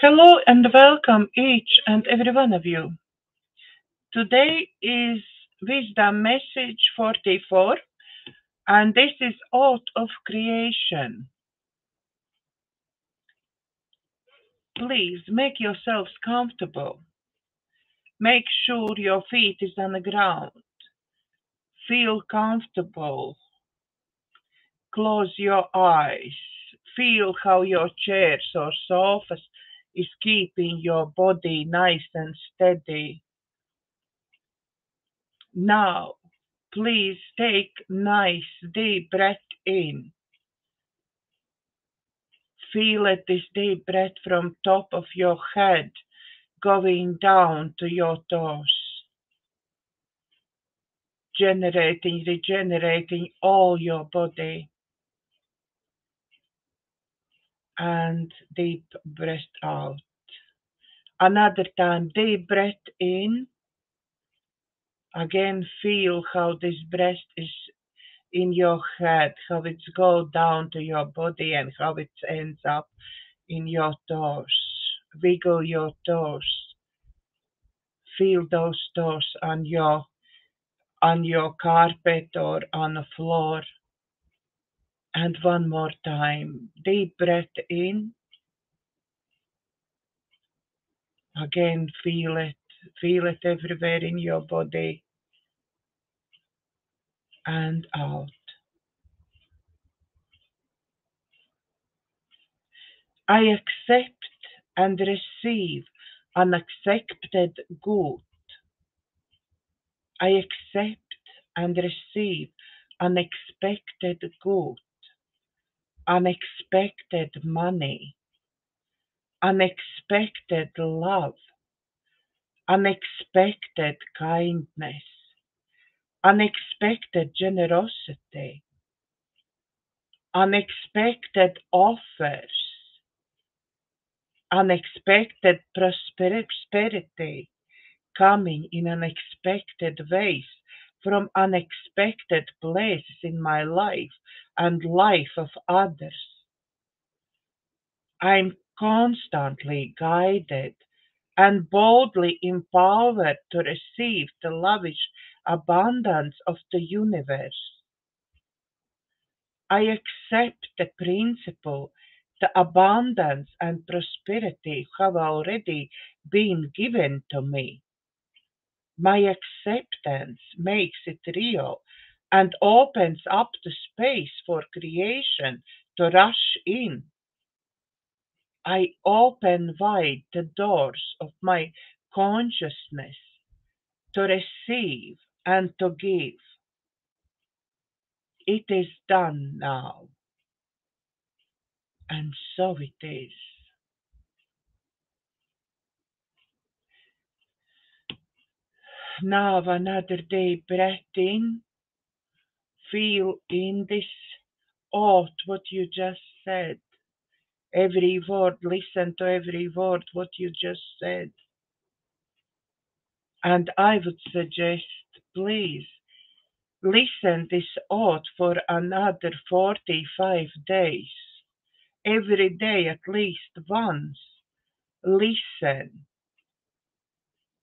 Hello and welcome each and every one of you. Today is Wisdom Message 44 and this is Art of Creation. Please make yourselves comfortable. Make sure your feet is on the ground. Feel comfortable. Close your eyes. Feel how your chairs or sofas is keeping your body nice and steady. Now, please take nice deep breath in. Feel it this deep breath from top of your head going down to your toes, regenerating all your body. And deep breath out. Another time, deep breath in. Again, feel how this breath is in your head, how it goes down to your body and how it ends up in your toes. Wiggle your toes. Feel those toes on your carpet or on the floor. And one more time. Deep breath in. Again, feel it. Feel it everywhere in your body. And out. I accept and receive unaccepted good. I accept and receive unexpected good, unexpected money, unexpected love, unexpected kindness, unexpected generosity, unexpected offers, unexpected prosperity coming in unexpected ways from unexpected places in my life and life of others. I'm constantly guided and boldly empowered to receive the lavish abundance of the universe. I accept the principle, the abundance and prosperity have already been given to me. My acceptance makes it real and opens up the space for creation to rush in. I open wide the doors of my consciousness to receive and to give. It is done now, and so it is. Now another deep breath in. Feel in this out what you just said. Every word, listen to every word what you just said. And I would suggest, please, listen this out for another 45 days. Every day at least once. Listen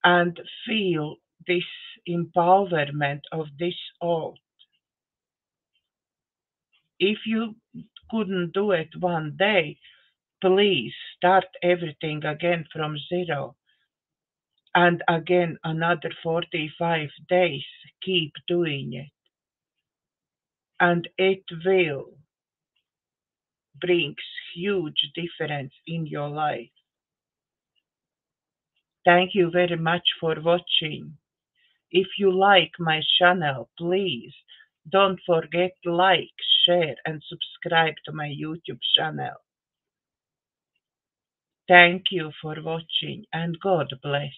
and feel this empowerment of this out. If you couldn't do it one day, please start everything again from zero. And again, another 45 days, keep doing it. And it will bring huge difference in your life. Thank you very much for watching. If you like my channel, please don't forget like, share and subscribe to my YouTube channel. Thank you for watching and God bless.